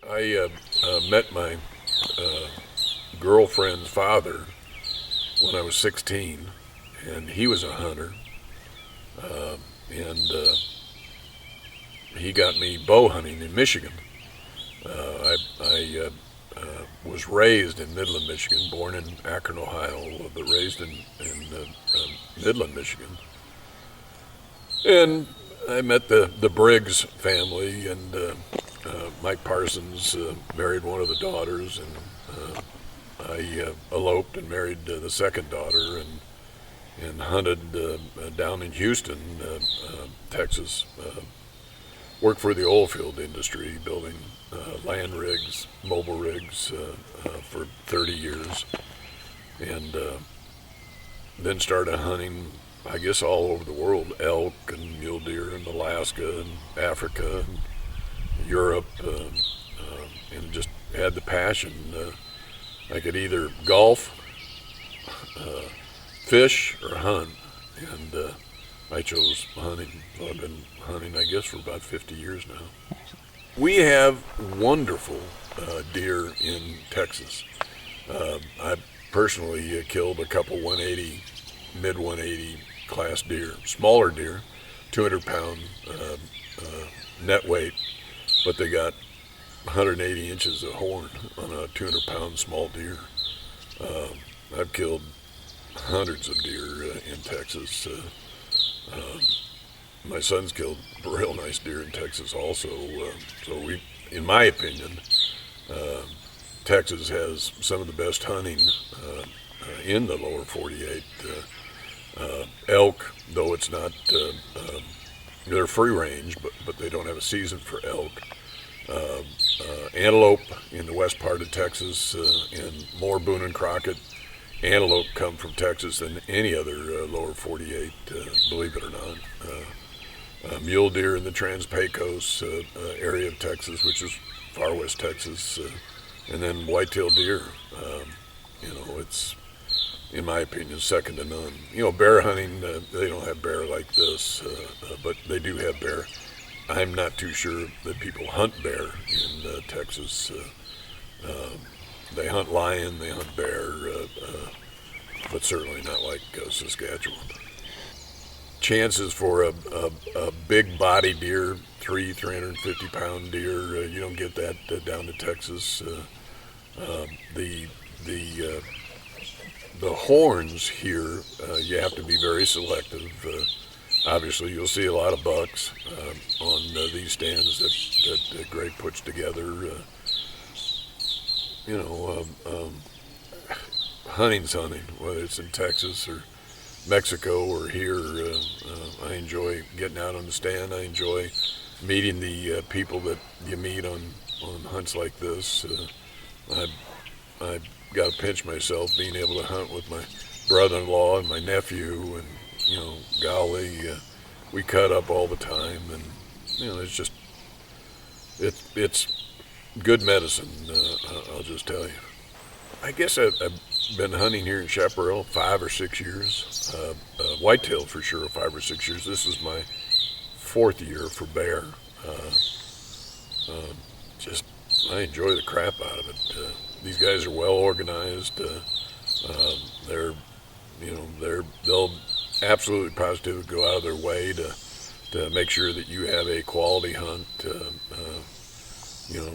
I met my girlfriend's father when I was 16, and he was a hunter, and he got me bow hunting in Michigan. I was raised in Midland, Michigan, born in Akron, Ohio, but raised in Midland, Michigan. And I met the Briggs family, and Mike Parsons married one of the daughters, and I eloped and married the second daughter, and hunted down in Houston, Texas. Worked for the oil field industry, building land rigs, mobile rigs for 30 years, and then started hunting, I guess, all over the world, elk and mule deer in Alaska and Africa and Europe, and just had the passion. I could either golf, fish, or hunt, and I chose hunting. Well, I've been hunting, I guess, for about 50 years now. We have wonderful deer in Texas. I personally killed a couple 180, mid 180 class deer, smaller deer, 200-pound net weight, but they got 180 inches of horn on a 200-pound small deer. I've killed hundreds of deer in Texas. My son's killed a real nice deer in Texas also. So we, in my opinion, Texas has some of the best hunting in the lower 48. Elk, though it's not, they're free range, but they don't have a season for elk. Antelope in the west part of Texas, and more Boone and Crockett antelope come from Texas than any other lower 48, believe it or not. Mule deer in the Trans-Pecos area of Texas, which is far west Texas, and then whitetail deer. It's, in my opinion, second to none. Bear hunting, they don't have bear like this, but they do have bear. I'm not too sure that people hunt bear in Texas. They hunt lion, they hunt bear, but certainly not like Saskatchewan. Chances for a big body deer, 350-pound deer, you don't get that down to Texas. The horns here, you have to be very selective. Obviously, you'll see a lot of bucks on these stands that Greg puts together. Hunting's hunting, whether it's in Texas or Mexico or here. I enjoy getting out on the stand. I enjoy meeting the people that you meet on hunts like this. I've got to pinch myself being able to hunt with my brother-in-law and my nephew, and golly, we cut up all the time, and it's good medicine. I'll just tell you. I guess I've been hunting here in Chaparral 5 or 6 years. Whitetail for sure 5 or 6 years. This is my 4th year for bear. I enjoy the crap out of it. These guys are well organized. They'll absolutely positively go out of their way to make sure that you have a quality hunt.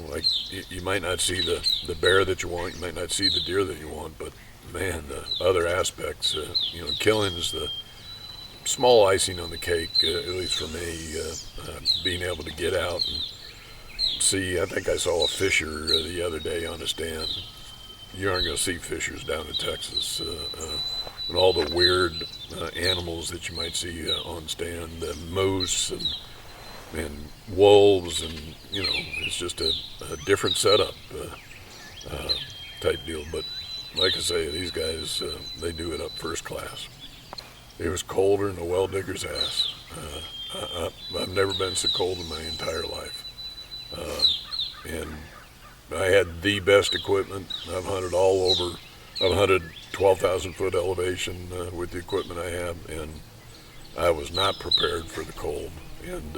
Like you might not see the bear that you want, you might not see the deer that you want, but man, the other aspects, killing is the small icing on the cake, at least for me. Being able to get out and see, I think I saw a fisher the other day on a stand. You aren't going to see fishers down in Texas. And all the weird animals that you might see on stand, moose and wolves, and it's just a different setup type deal. But like I say, these guys, they do it up first class. It was colder than a well digger's ass. I've never been so cold in my entire life. And I had the best equipment. I've hunted all over. I've hunted 12,000 foot elevation with the equipment I have, and I was not prepared for the cold. And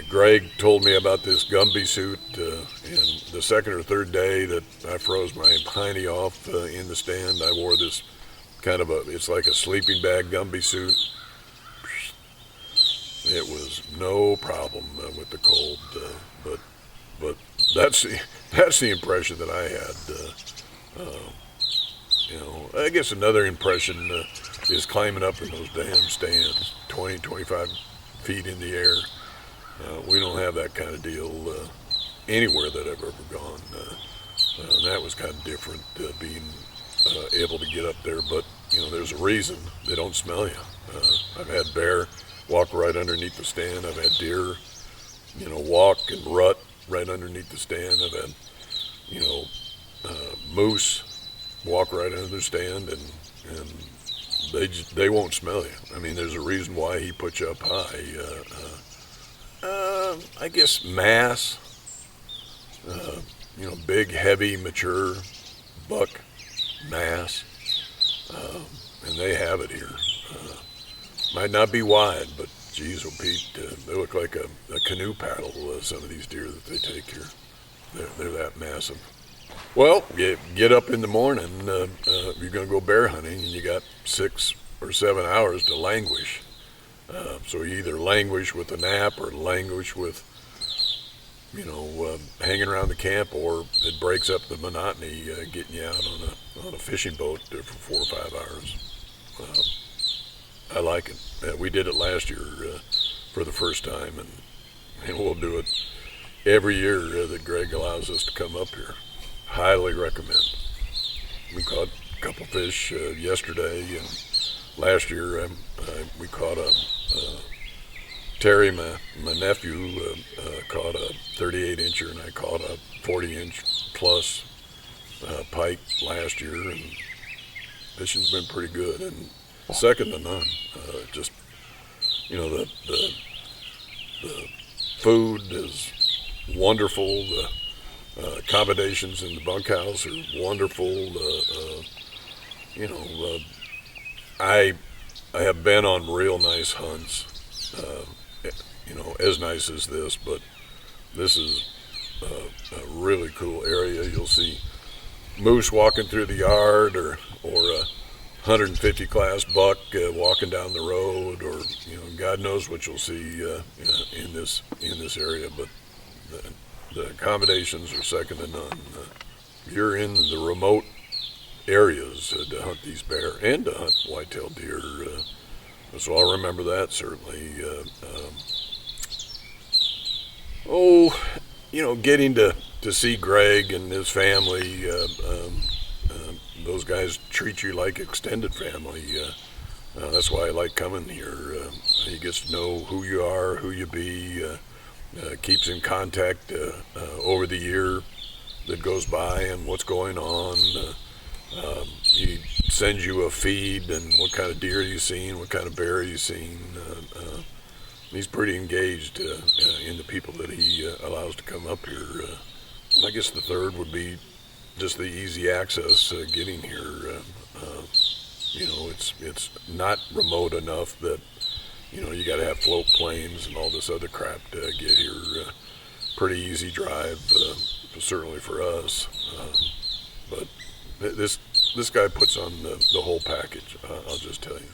Greg told me about this Gumby suit, and the second or third day that I froze my hiney off in the stand, I wore this kind of it's like a sleeping bag Gumby suit. It was no problem with the cold, but that's the impression that I had. I guess another impression is climbing up in those damn stands, 20, 25 feet in the air. We don't have that kind of deal anywhere that I've ever gone. That was kind of different, being able to get up there. But there's a reason they don't smell you. I've had bear walk right underneath the stand. I've had deer, walk and rut right underneath the stand. I've had, moose walk right under the stand, and they won't smell you. I mean, there's a reason why he puts you up high. I guess mass, big, heavy, mature buck mass, and they have it here. Might not be wide, but geez, oh Pete, they look like a canoe paddle, some of these deer that they take here. They're that massive. Well, you get up in the morning, you're going to go bear hunting, and you got 6 or 7 hours to languish. So you either languish with a nap or languish with, hanging around the camp, or it breaks up the monotony, getting you out on a fishing boat for 4 or 5 hours. I like it. We did it last year for the first time, and we'll do it every year that Greg allows us to come up here. Highly recommend. We caught a couple fish yesterday, and last year we caught Terry, my nephew, caught a 38-incher, and I caught a 40-inch plus pike last year, and fishing's been pretty good, and second to none. Just, the food is wonderful. The accommodations in the bunkhouse are wonderful. I have been on real nice hunts, as nice as this, but this is a really cool area. You'll see moose walking through the yard, or a 150 class buck walking down the road, or God knows what you'll see in this area. But the accommodations are second to none. You're in the remote areas to hunt these bear and to hunt whitetail deer. So I'll remember that certainly. Getting to see Greg and his family. Those guys treat you like extended family. That's why I like coming here. He gets to know who you are, who you be, keeps in contact over the year that goes by and what's going on. He sends you a feed and what kind of deer you've seen, what kind of bear you've seen. He's pretty engaged in the people that he allows to come up here. I guess the third would be just the easy access getting here. It's not remote enough that you got to have float planes and all this other crap to get here. Pretty easy drive, certainly for us. But this guy puts on the whole package. I'll just tell you.